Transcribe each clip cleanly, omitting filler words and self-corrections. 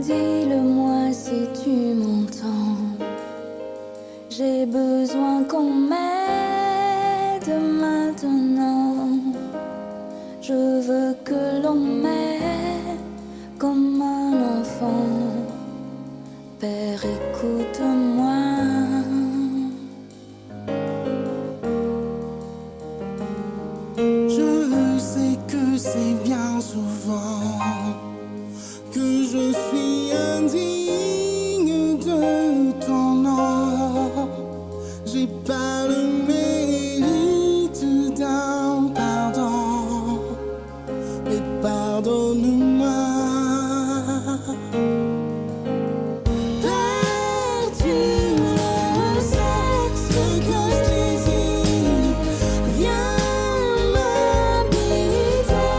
Dis-le-moi si tu m'entends. J'ai besoin qu'on m'aide maintenant. Je veux que l'on m'aide comme un enfant. Père, écoute-moi. Je sais que c'est bien souvent que je suis indigne de ton nom. J'ai pas le mérite d'un pardon, mais pardonne-moi. Père, tu le sais, ce que je désire, viens m'habiter,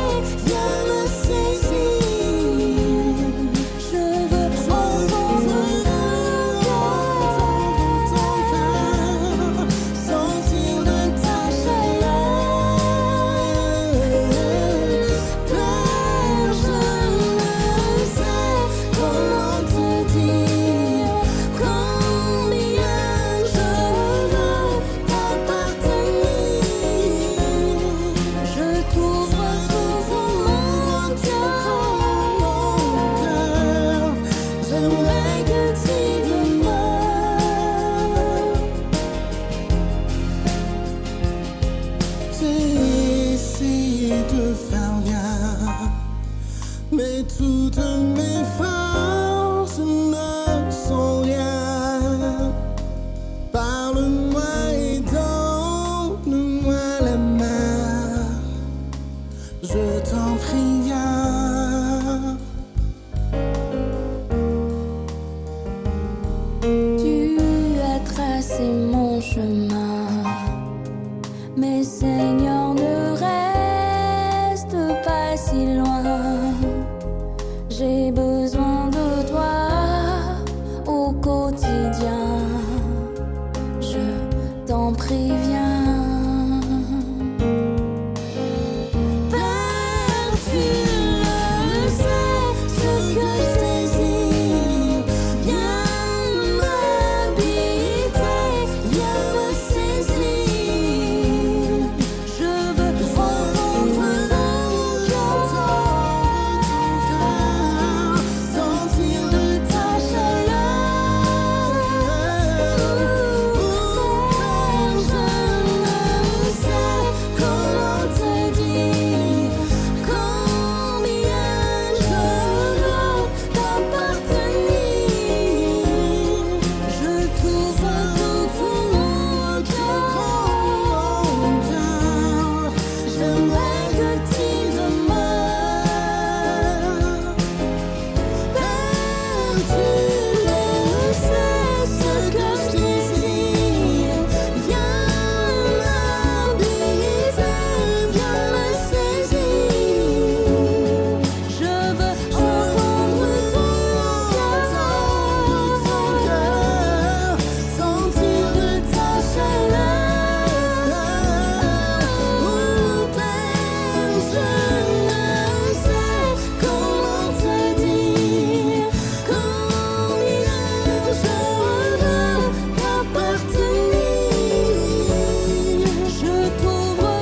viens me saisir. Je veux entendre ton cœur, sentir de ta chaleur. Père, je ne sais comment te dire combien je veux t'appartenir. Je t'ouvre tout mon cœur. J'aimerais que tu demeures. J'ai essayé de faire bien, mais toutes mes forces ne sont rien. Parle-moi et donne-moi la main. Je t'en prie, viens. Tu as tracé mon chemin, mais Seigneur, ne reste pas si loin. J'ai besoin de toi au quotidien. Je t'en prie, viens. Père, tu le sais, ce que je désire, viens m'habiter, viens me saisir. Je veux entendre ton cœur, sentir de ta chaleur. Père, je ne sais comment te dire combien je veux t'appartenir. Je t'ouvre tout mon cœur. J'aimerais que tu demeures. Père, tu le sais, ce que je désire, viens m'habiter, viens me saisir. Je veux entendre ton cœur, sentir de ta chaleur. Père, je ne sais comment te dire combien je veux t'appartenir. Je t'ouvre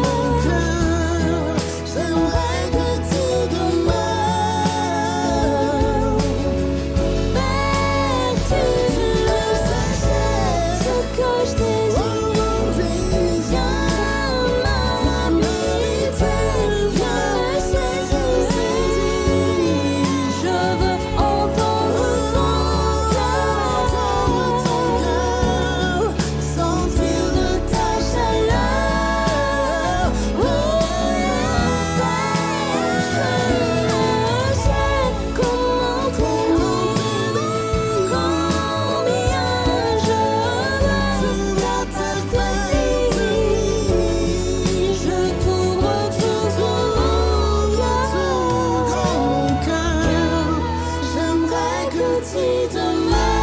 Mon cœur, j'aimerais que tu demeures. Père, tu le sais, ce que je désire. Viens m'habiter, viens me saisir. Je veux entendre Ton cœur, sentir de ta chaleur. Père, je ne sais comment te dire combien je veux t'appartenir. Je t'ouvre tout Mon cœur, j'aimerais que tu demeures.